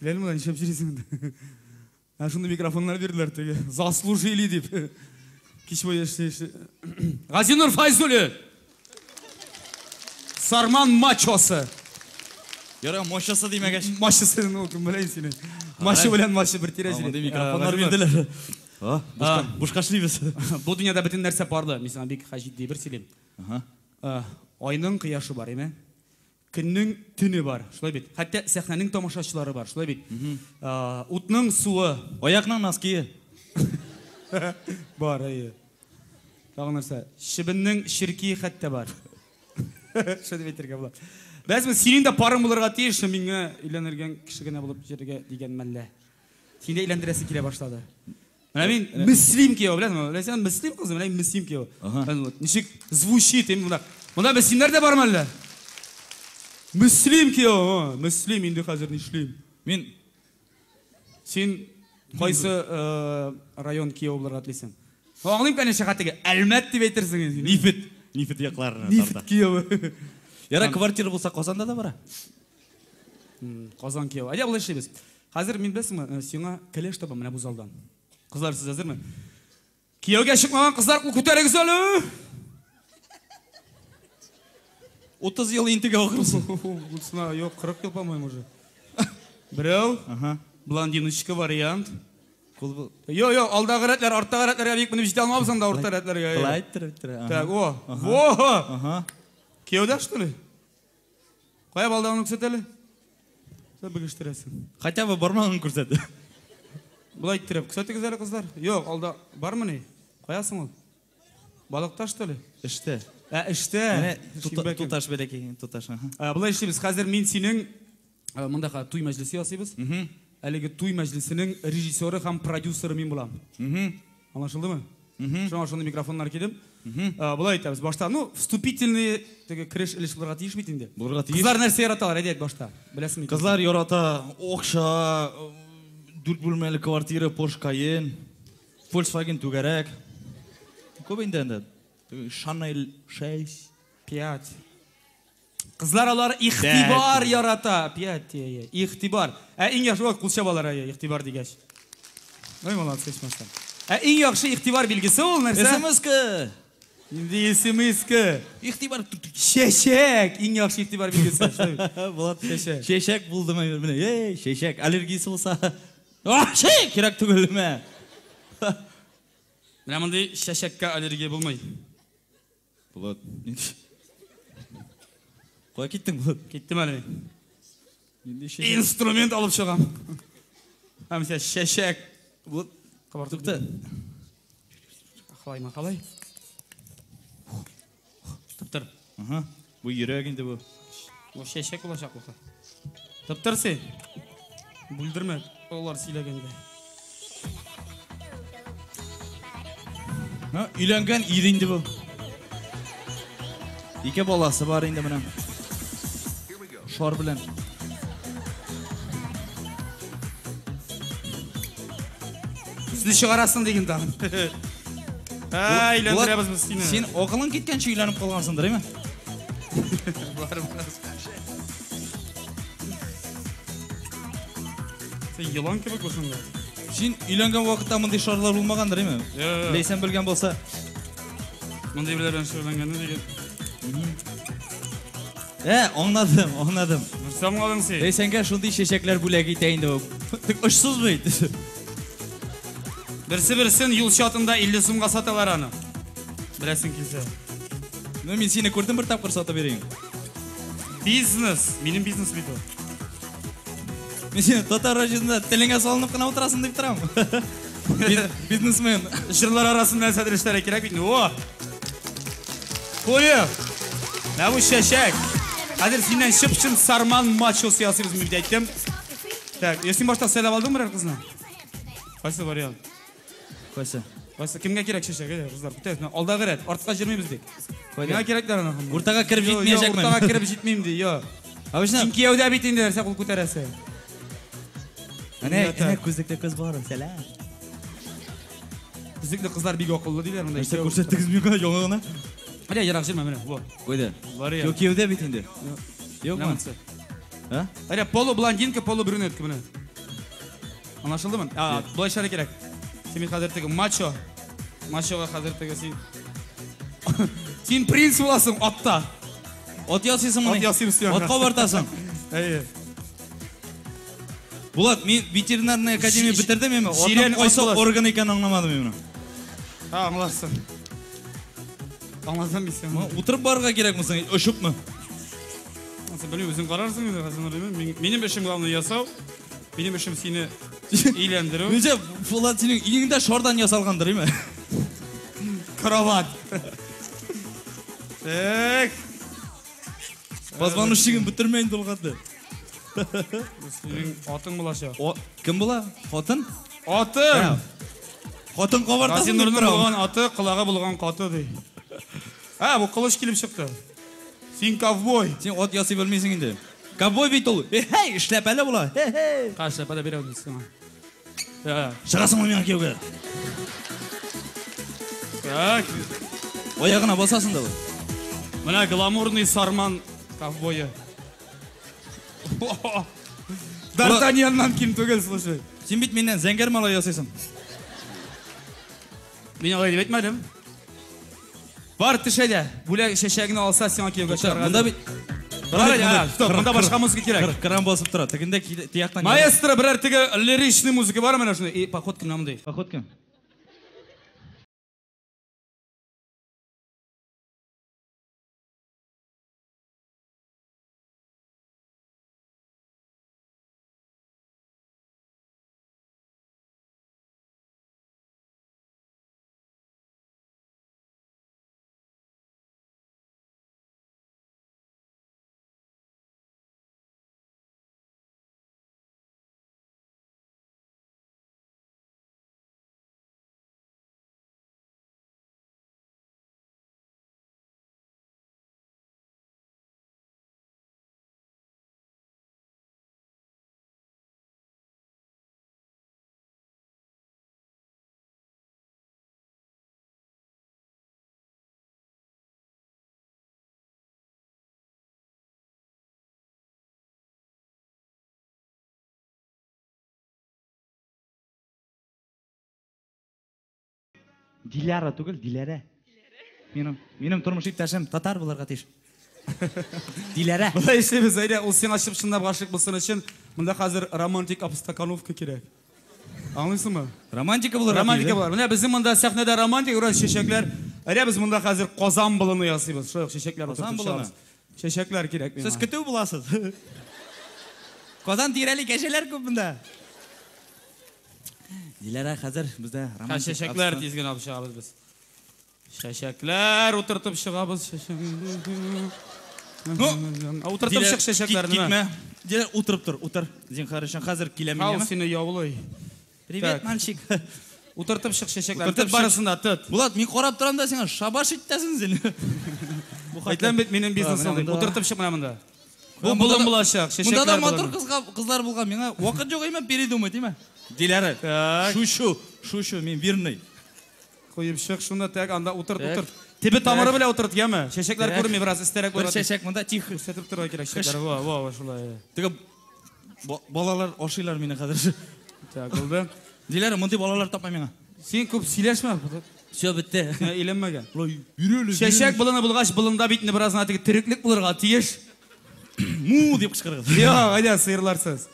Білем одан ішеп жүресің. Шынды микрофонлар берділер теге. Заслужили деп. Кеш бойы Газинур Файзулі. Сарман мачосы. Яра, мачосы деймек әш. Мачосы, кім білейін сені. Мачо білен мачо бір терезі. Микрофонлар берділер. Бушқа шлейбіз. Бұл дүнияда бітін нәрсе барды. Мен саған бек қажет дей бір селем. Айның қияшы бар, еме? Күннің түні бар, шылай бет. Хәтті сәхнәнің тамашашылары бар, шылай бет. Утның суы. Аяқның наскейі. Бар, айы. Тағы нәрсе. Шібіннің шіркейі хәтті бар. Шөді бетерге бұлап. Бәзімін, сенің де парың бұларға тейші, меңі үйленерген кішігіне болып жерге деген мәлі. Сен де үйлендіресі келе башлады. Мен мүслим кеу, білесің, мүслим қызым, мүслим кеу. Нешек звучит, мұнда мүслимдер де бар мәлі. Мүслим кеу, мүслим, енді қазір не шлейм. Мен... Сен қойсы район кеу бұларға тілесің. Оғылым кәнеше қаттеге, әлмәт деп етерсің. Нифет яқларына тарта. Нифет кеу. Яра, квартира болса Қозанда да бара? Қозан кеу. Әде бұл еші біз. Қазір мен білесің ма, сеңа кәлеш табам мәне бұл залдан. Қызлар сіз әзір ме? Кеуге шықмаған қыздар құл көтеріңіз әлі! 30 ел ентіге оқырсың. Ұлсына, yok, 40 ел по-моему уже. Біреу, блондиночка вариант. Йо, алдағы рәтлер, арттағы рәтлерге бек мініп жете алмабызан да орта рәтлерге. Былай тұр. Так, о! Кеуде, что ли? Қоя балдағын өксетелі? Бүгіштіресің. Хотя бы бармағын көрсәді. Бұлай тіреп, күсәтігіз әлі қыздар? Йоқ, алда бар мұны? Қоясың ол? Балықта, что ли? Ішті. Ішті. Тұташ бәлекейін, тұташ. Бұлай ішті біз, қазір мен сенің мұндаға туй мәжлісі асайбыз. Әлігі туй мәжлісінің режиссері һәм продюсері мен болам. Анашылды ма? Шоңа шонды микрофонлар келем. Бұлай айтабыз, башта, вступительный кіріш іліш бұларға тиіш бетінде. Қызлар нәрсе яраталар, әдет башта. Білесің ме? Қызлар ярата, оқша, 4 бөлмелі квартира, Porsche Cayenne, Volkswagen түгәрәк. Көп енді әнді? Chanel 6, 5. Қызлар алар иқтибар ярата. 5, иқтибар. Ең яқшы оқ құлша балар, иқтибар дегеш. Ой, молодцы, шмастан. Ең яқшы иқтибар білгісі ол нәрсе? СМС-кі. Енді СМС-кі. Иқтибар. Шешек. Ең яқшы иқтибар білгісі. Шешек. Шешек бұлды ма? Шешек. Аллергиясы болса. Шешек! Керек түгілі ме? Мен мұндай шешекке аллергия болмай. Бұлад. Қоя кеттің бұлад? Кеттім әлі. Инструмент алып шығам. Әмесе шешек. Бұлад. Қабартықты. Қалай ма, қалай? Тұптыр. Бұл ерегінде бұл. Бұл шешек болашақ бұқы. Тұптыр сен. Бүлдірме. Олар силегенде. Үйленген үйренді бұл. Екі баласы бар енді мұнан. Шор білен. Сізді шығарасың деген тағын. Үйлендіребіз біз сені. Сен оқылың кеткенше үйленіп қалғансыңдыр, еме? Барым қаз. Сен елан кебек болсың да. Сен үйленген уақытта мұндай шарлар болмағандар, еме? Лейсен білген болса. Мұндай білербен шырленгені деген. Оңнадым. Нұрсам қалың сен. Лейсенге шундай шешеклер бүлек етейінді бұл. Ұшсыз бейді. Бірсі-бірсін юл шатында 50 сумға саталар аны. Білесің келсе. Мен сені көрдім бір тапқыр сата берейін. Бизнес. Менің бизнес бейді. Мен сені татар рajында тіліңе салынып қана отырасың деп тұрам. Бизнесмен. Жырлар арасында сәдірештері керек бейді. О! Қойы! Мә бұл шешек. Қазір сенен шып-шын сарман мачо сиясы біз мүлде айттым. Так, есің башта сәлап алдың бірер қызына? Қайсы вариант? Қайсы? Кімге керек шешек, қыздар? Алдағы рәт, артқа жүрмей біздек. Кімге керектер ана? Ортаға кіріп жетмейшек мен. Ортаға кіріп жетмеймін де, йо. Сен кеуде бейтінде әрсе құл көтерәсі. Әне көздікте көз бар, сәләм. Біздікті қыздар бейгі оқылды дейлер. Нәрсе көрсеттіңіз мен жоңығына? Әле, ерақ жүрме, мені. Қойды. Кеуде бейтінде? Yok mu? Әле, полу блондинка, полу брюнетка, мені. Anlaşıldı mı? Былай шара керек. Сен қазір тегі мачо. Мачоға қазір тегі сен... Сен принц боласың атта. От ясыйсың мені. От ясыйсың. Отқа бартасың. Булат, мен ветеринарный академия бітірдім еме. Оттан қойса орган екен аңламадым еме. Аңларсың. Аңласам бейсен. Отырып барға керек мұсың, өшіп мұ? Сен білмей, өзің қарарсың. Менің ішім главный ясау. Менің ішім сені үйлендіру. Өзі, Булат, сенің үйіңді шордан ясалғандар, еме? Кроват. Так. Базбанушығын бітірмейін долғады. Сенің атың бұлаша. Кім бұла? Қотын? Атың! Қотын қобартасың деп Газинұрның болған аты, қылаға болған қаты дей. Бұл қылыш келіп шықты. Сен ковбой. Сен от ясый білмейсің енді. Ковбой бейт ол. Хей, шляпәлі бұла. Қа шляпәлі бере өндесің. Шығасың ол мен кеуге. Ояғына басасың да бұл. Мына гламурный сарман ковбойы. Д'Артаньяннан кем түгел, слушай. Сен бит менен зәңгер мала ясайсың. Мен олай деп етмәдім. Бар түшеде, бүлек шешегіні алса сен кеуге шығарған. Мұнда бит... Мұнда башқа музыка керек. Кран басып тұра, тігінде тияқтан... Маэстро, бір әртігі лиричный музыка бар мәне шыны? Походка намындай. Походка. Диляра түгіл, Диляра. Менің тұрмыш иптәшім татар бұларға теш. Диляра. Бұлай істеміз, әйде, ол сен ашып шындап ғашық болсын үшін, мұнда қазір романтик обстакановка керек. Аңлайсың ба? Романтика бұларға теш. Романтика бұлар. Міне біздің мұнда сәхнеде романтик, ұран шешеклер. Әйде, біз мұнда қазір қозан бұлыны ясыйбыз. Шойық, шешеклер отырып шығамыз. Шешеклер керек. Сіз күту бұласыз. Қозан тирәлі кешелер көп бұнда. Диляра қазір бізде романтик... Шешеклер тезген алып шығабыз біз. Шешеклер отыртып шығабыз. Отыртып шық шешеклеріні. Кетме. Диляр отырып тұр, отыр. Зен қарышын қазір келемін емі? Қал сені яулой. Привет, мальчик. Отыртып шық шешеклер. Тұт барысында, тұт. Булат, мен қорап тұрам да сен шабаш иттесің сен. Айтылан бет менің бизнес алдым. Отыртып шық мұнамында. Бұл бұлым бұлашақ, шешеклер бұлым. Мұнда да матур қызлар болған. Меңа уақыт жоқ еме передумай, дейме? Диляра, шушу, мен верный. Қойып шық, шуна тәк, анда отырт. Тебе тамыры біле отырт, емі? Шешеклер көрмей, біраз істерек көрді. Бір шешек мұнда, тихо. Сетіп тұрға керек шешеклер, ва, шулай. Тігі, балалар ошилар мені қадыр. Так, олды. Диляра, мұндай балалар тапмай меңа. Сен көп силешме? Все, бітті. Иленмеген. Шешек бұлыны бұлғаш, бұлында бейтіні біразына тегі тіріклік бұлырға тиеш. Му деп қышқырғыз. Айда, сыйырларсыз.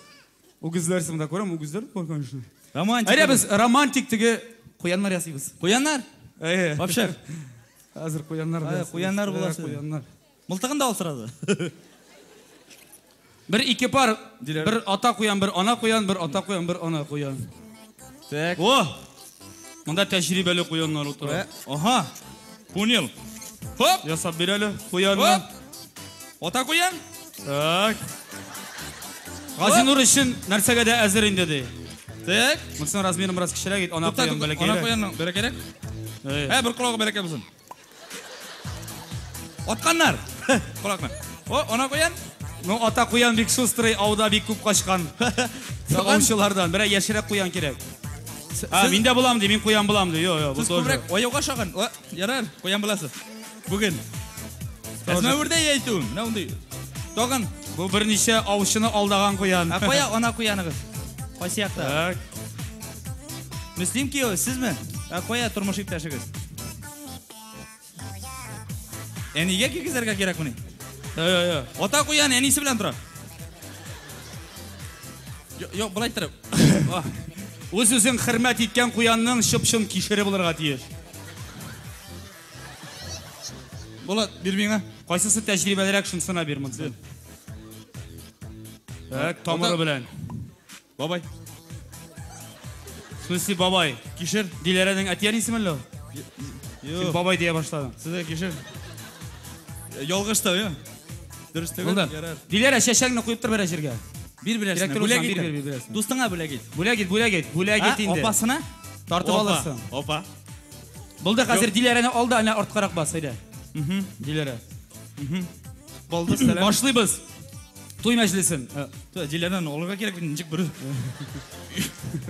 Угызларсы мұнда көрем, угызлар көрген үшін. Романтик. Айда біз романтиктігі қоянлар ясыйбыз. Қоянлар? Вообще. Азыр қоянлар. Қоянлар боласы. Мылтығын да алсырады. Бір ике пар, бір ата қоян, бір ана қоян, бір ата қоян, бір ана қоян. Так. О! Мұнда тәжірибелі қоянлар отырады. Оха. Понял. Хоп! Ясап берелі қоянлар. Ата қоян? Так. Газинур үшін нәрсеге де әзір ендеді. Так. Мұқсын размерін біраз кішірек ет, ана қоян бәлі керек. Ана қоянның бәрі керек? Бір құлағы бәрі келбісін. Отқаннар. Құлақна. О, ана қоян? Ата қоян бек шустрый, ауда бек көп қашқан. Сағаушылардан, бірі ешірек қоян керек. Мен де бұлам де, мен қоян бұлам де. Сіз көбірек ояуға шаған. Ярар, қоян бұласы. Бүгін. Әзіме өрде ейтуім. Тоғын. Бұл бірнеше аушыны алдаған қоян. Қоя, ана қоянығыз. Қой сияқты. Müslüm kuyov, sizmi? Qo'ya turmush iпташыгыз. Eniga kekizlarga kerak buning? Yo. Ota qo'ygan enisi bilan turadi. Yo'q, bulay turib. O'z-o'zing hurmat etgan quyanning ship-shim kishiri bo'lirga tiyir. Bo'ladi, bermang-a. Qaysisi tajribaliroq shuni ber menga. Tak, tomiri bilan. Babay. Смысле babay? Kishir. Dilaraning atiyani ismilla? Yo'q. Babay deya boshladim. Sizga kishir. Yolg'ishda, yo. Durust Bo'ldi. Dilara shashangni qo'yib tur bera yerga. Bir Bo'lak git. bir. Do'stingga bo'lak git. Bo'lak git endi. Opasini Tortib olasan. Opa. Bo'ldi, hozir Dilarani oldi, ana ortqaroq bas, hayda. Dilara. Bo'ldi, salam. Boshlaymiz. To'y majlisin. Dilarani olga kerak, injiq bir.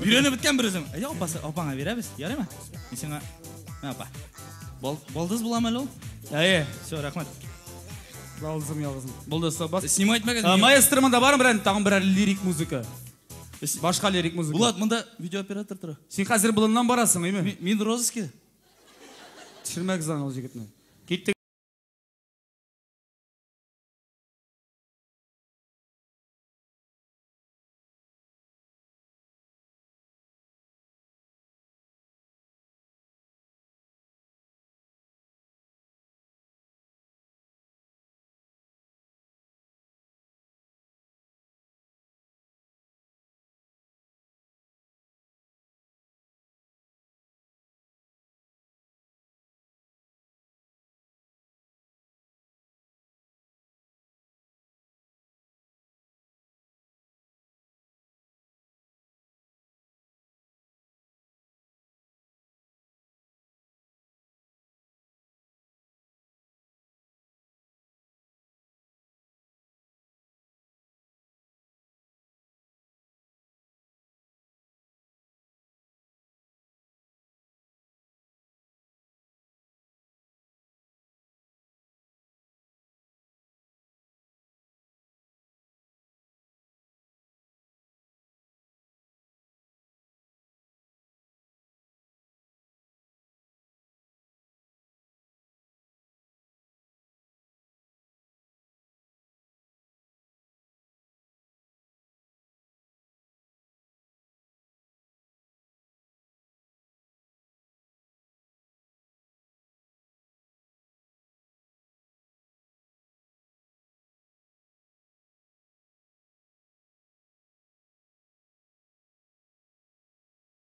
Yurani bitgan bir o'zim. Ey, opangga beramiz. Yaraymi? Men senga opa. Boldiz bo'laman ol. Ey, Все, rahmat. yolg'izim. Bo'ldi, bas. Sнимать magazin. Maestro-manda bormi bilan tag'in bir lirik muzika. Boshqa lirik muzika. Bulat, bunda video operator tur. Sen hozir bilimdan borasan, aymi? Men rozыски. Tushirmak zan ol yigitni. Ketdik.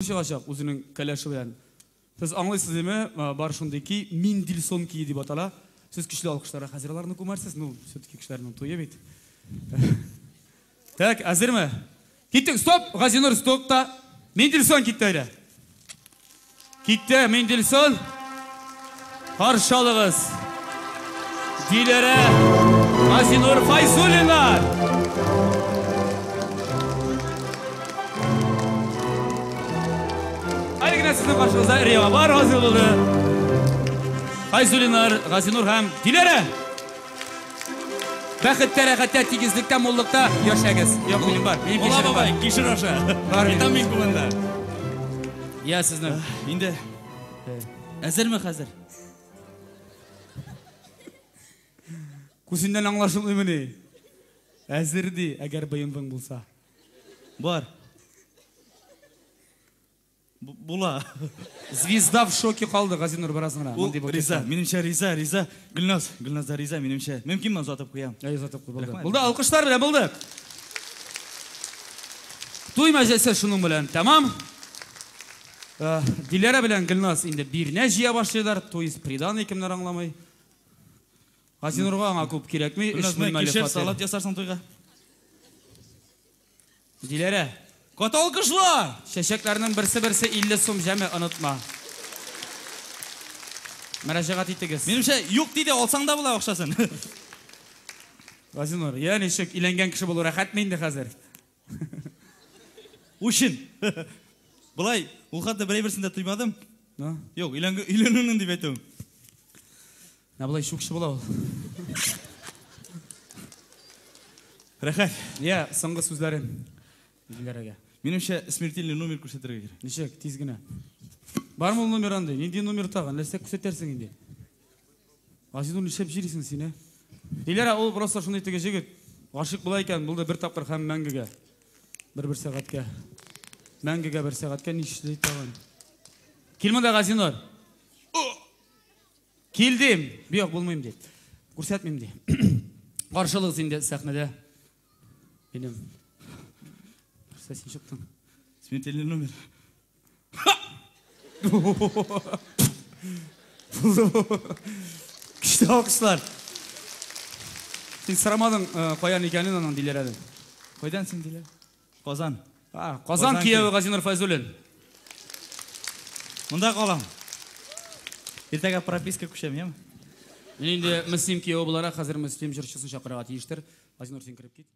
Yaşaq o'zining kalashi bilan. Siz anglaysizmi? Bar shundaki Mendelssohn ki deb atala. Siz kuchli olqishlarga hazirlarni ko'marsiz. Ну, все-таки kishilarning to'yi bit. Tak, hazırmı? Ketdik, stop. G'azinur stopda. Mendelssohn ketdi ayda. Ketdi Mendelssohn. Qarşalığız. Dilara G'azinur Fayzulinar. Sizin karşınızda Riyama var, hazır oldu. Fayzulinar, G'azinur ham Dilara. Baxtda, rahatda, tegizlikda, mo'llikda yashaysiz. Yo'q, mening bor. Mening kishirim bor. Kishir o'sha. Bor. Vitamin kumanda. Ya sizni. Endi hazırmı hazır? Kusindan anlaşılmıyor ne? Hazırdi, agar bayınbang bo'lsa. Bor. Bula. Звезда в шоке qoldi, G'azinur barasına. Riza, menimcha Riza. Gulnoz da Riza menimcha. Mumkinmi uzatib qo'yam? Ay, uzatib qo'y, bo'ldi. Bo'ldi, alqishlar bilan bo'ldi. To'y majlisi shuning bilan, tamam? Dilara bilan Gulnoz endi birna jiya boshlaydilar. To'y pridan kimlar anglamay. G'azinurga anga ko'p kerakmi? Ish bilmali Kishir salat yasarsan to'yga. Dilara, Katta alkışlar. Şeşeklerinin birisi 50 so'm jami, unutma. Müracaat etdingiz. Menimcha yo'q deydi, olsang da bo'la o'xshasin. G'azinur, ya'ni shek ilangan kishi bo'lar, xatmaydi hozir. O'shin. Bulay, u xatda birsida tuymadim. No? Yo'q, ilanini deb aytdim. Na bo'lay, shu kishi bo'la ol. Rahmat. Ya, so'nggi so'zlaring Dilaraga. Меніңше смертельный номер көрсетірге керек. Нешек, тезгіне. Бар ма ол номер андай? Ненде номер таған? Ләсек көрсетерсің енді. Азизун ішеп жиресің сені. Илера, ол просто шындай теге жегет. Ғашық бұлай екен, бұл да бір тапқыр һәм мәңгіге. Бір сағатқа. Мәңгіге бір сағатқа нешілей таған. Келмеді Ғазинор. Келдім. Бүйек болмайым де. Көрсетмейм де. Қаршылық сенде сәхнеде. Benim. Sesin çıktın. Смертельный номер. Küçük alkışlar. Sen sıramadın koyan hikayenin onun dileredin. Қойдан сен дейлер? Қозан. Qozan kiyevi Ғазинор Файзуллин. Мұнда қалам. Ертеге прописка көшем, ема? Мен енді Мүслим киеви болара, қазір Мүслим жыршысын шақыраға тиіштір. Ғазинор сен кіріп кет.